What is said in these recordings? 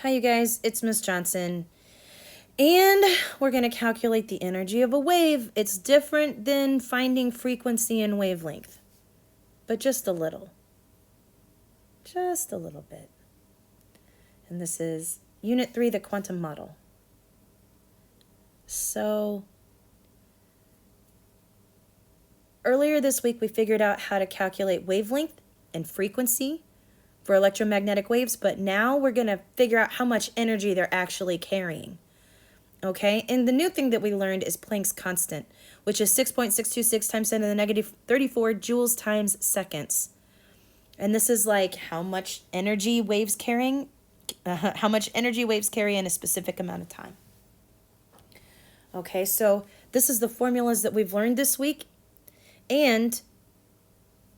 Hi, you guys. It's Miss Johnson. And we're going to calculate the energy of a wave. It's different than finding frequency and wavelength, but just a little. Just a little bit. And this is Unit 3, the quantum model. So, earlier this week, we figured out how to calculate wavelength and frequency for electromagnetic waves, but now we're going to figure out how much energy they're actually carrying. Okay, and the new thing that we learned is Planck's constant, which is 6.626 times 10 to the negative 34 joules times seconds. And this is like how much energy waves carrying, how much energy waves carry in a specific amount of time. Okay, so this is the formulas that we've learned this week, and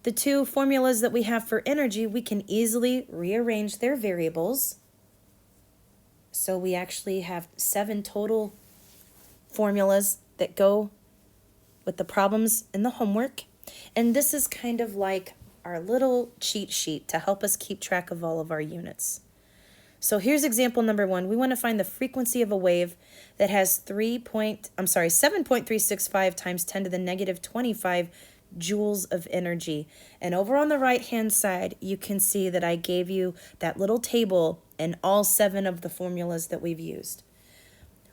the two formulas that we have for energy, we can easily rearrange their variables. So we actually have 7 total formulas that go with the problems in the homework. And this is kind of like our little cheat sheet to help us keep track of all of our units. So here's example number 1. We want to find the frequency of a wave that has 7.365 times 10 to the negative 25 joules of energy. And over on the right hand side, you can see that I gave you that little table and all 7 of the formulas that we've used.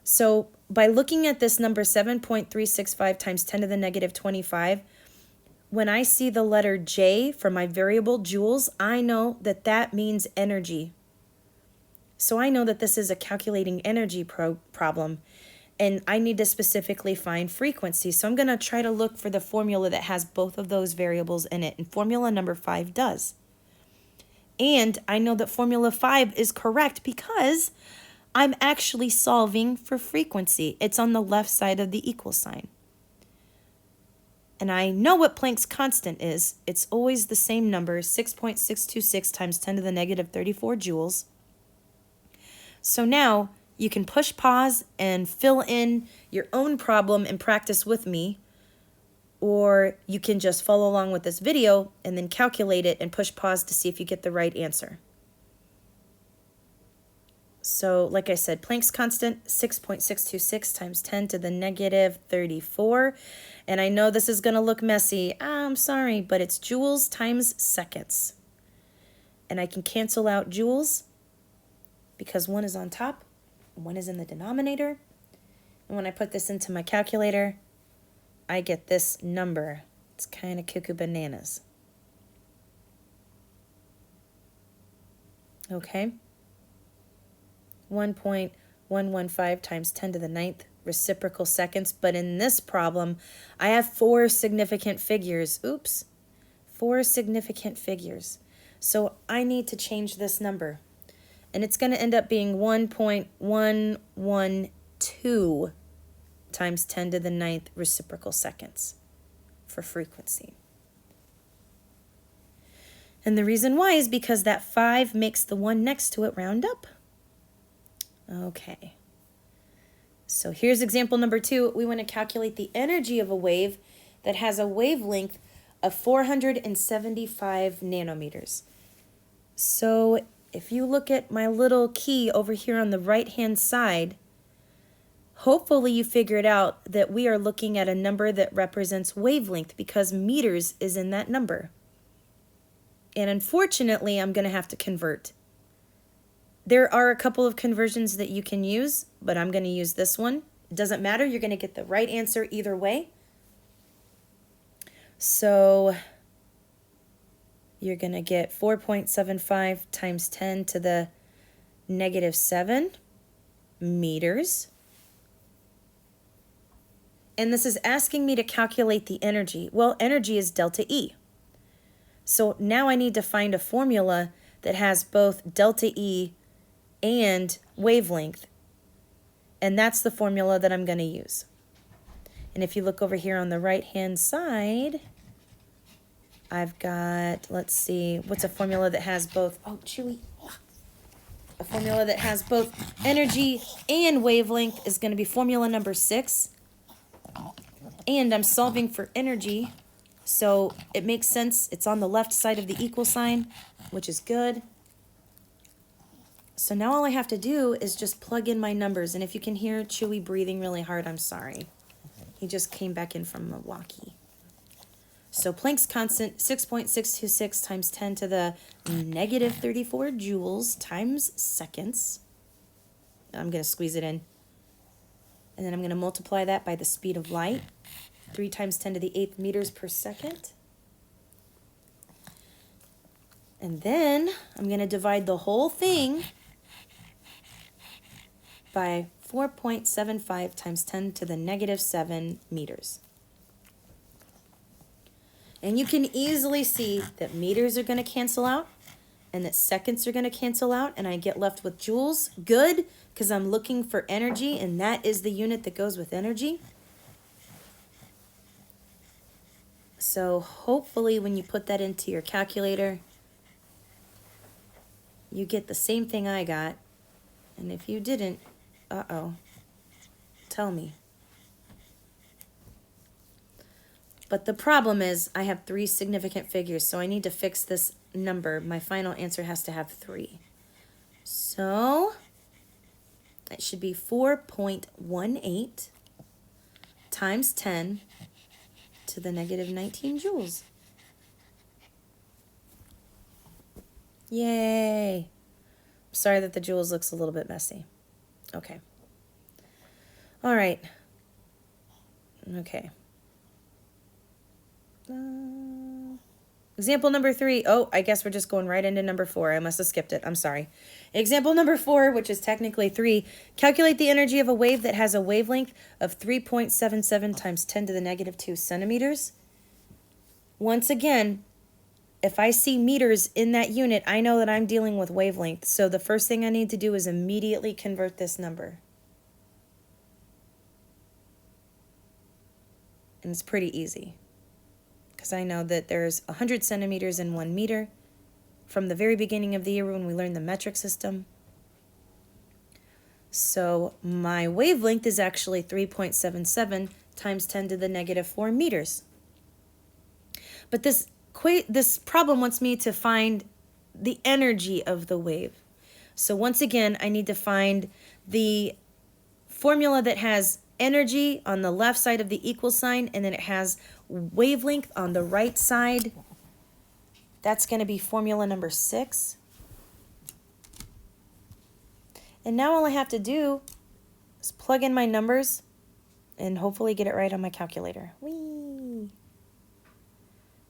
So by looking at this number 7.365 times 10 to the negative 25, when I see the letter J for my variable joules, I know that that means energy. So I know that this is a calculating energy problem, and I need to specifically find frequency. So I'm going to try to look for the formula that has both of those variables in it, and formula number 5 does. And I know that formula 5 is correct because I'm actually solving for frequency. It's on the left side of the equal sign. And I know what Planck's constant is. It's always the same number, 6.626 times 10 to the negative 34 joules. So now you can push pause and fill in your own problem and practice with me, or you can just follow along with this video and then calculate it and push pause to see if you get the right answer. So like I said, Planck's constant, 6.626 times 10 to the negative 34. And I know this is going to look messy. I'm sorry, but it's joules times seconds. And I can cancel out joules because one is on top, one is in the denominator. And when I put this into my calculator, I get this number. It's kind of cuckoo bananas. Okay. 1.115 times 10 to the 9th reciprocal seconds. But in this problem, I have 4 significant figures. Oops. 4 significant figures. So I need to change this number. And it's going to end up being 1.112 times 10 to the 9th reciprocal seconds for frequency. And the reason why is because that 5 makes the one next to it round up. Okay. So here's example number 2. We want to calculate the energy of a wave that has a wavelength of 475 nanometers. So if you look at my little key over here on the right-hand side, hopefully you figured out that we are looking at a number that represents wavelength because meters is in that number. And unfortunately, I'm going to have to convert. There are a couple of conversions that you can use, but I'm going to use this one. It doesn't matter. You're going to get the right answer either way. So you're going to get 4.75 times 10 to the negative 7 meters. And this is asking me to calculate the energy. Well, energy is delta E. So now I need to find a formula that has both delta E and wavelength. And that's the formula that I'm going to use. And if you look over here on the right-hand side, I've got, let's see, what's a formula that has both, oh, chewy. A formula that has both energy and wavelength is going to be formula number 6. And I'm solving for energy, so it makes sense. It's on the left side of the equal sign, which is good. So now all I have to do is just plug in my numbers. And if you can hear Chewy breathing really hard, I'm sorry. He just came back in from Milwaukee. So Planck's constant, 6.626 times 10 to the negative 34 joules times seconds. I'm going to squeeze it in. And then I'm going to multiply that by the speed of light, 3 times 10 to the 8th meters per second. And then I'm going to divide the whole thing by 4.75 times 10 to the negative 7 meters. And you can easily see that meters are going to cancel out and that seconds are going to cancel out, and I get left with joules. Good, because I'm looking for energy, and that is the unit that goes with energy. So hopefully when you put that into your calculator, you get the same thing I got. And if you didn't, uh-oh, tell me. But the problem is I have 3 significant figures, so I need to fix this number. My final answer has to have 3. So it should be 4.18 times 10 to the negative 19 joules. Yay. Sorry that the joules looks a little bit messy. Okay. All right. Okay. Example number 3. Oh, I guess we're just going right into number 4. I must have skipped it. I'm sorry. Example number 4, which is technically 3. Calculate the energy of a wave that has a wavelength of 3.77 times 10 to the negative 2 centimeters. Once again, if I see meters in that unit, I know that I'm dealing with wavelength. So the first thing I need to do is immediately convert this number. And it's pretty easy, because I know that there's 100 centimeters in 1 meter from the very beginning of the year when we learned the metric system. So my wavelength is actually 3.77 times 10 to the negative 4 meters. But this problem wants me to find the energy of the wave. So once again, I need to find the formula that has energy on the left side of the equal sign, and then it has wavelength on the right side. That's going to be formula number 6. And now all I have to do is plug in my numbers and hopefully get it right on my calculator. Whee!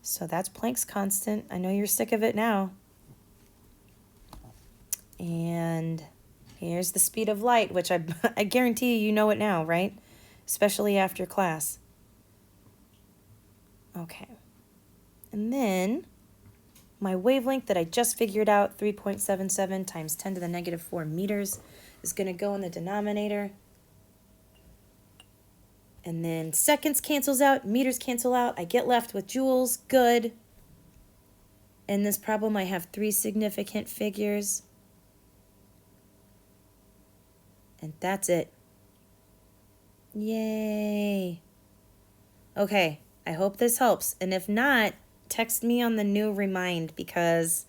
So that's Planck's constant. I know you're sick of it now. And here's the speed of light, which I guarantee you know it now, right? Especially after class. Okay. And then my wavelength that I just figured out, 3.77 times 10 to the negative 4 meters, is going to go in the denominator. And then seconds cancels out, meters cancel out. I get left with joules. Good. In this problem, I have 3 significant figures. And that's it. Yay. Okay, I hope this helps. And if not, text me on the new remind, because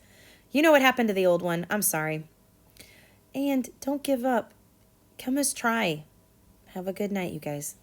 you know what happened to the old one. I'm sorry. And don't give up. Chemists try. Have a good night, you guys.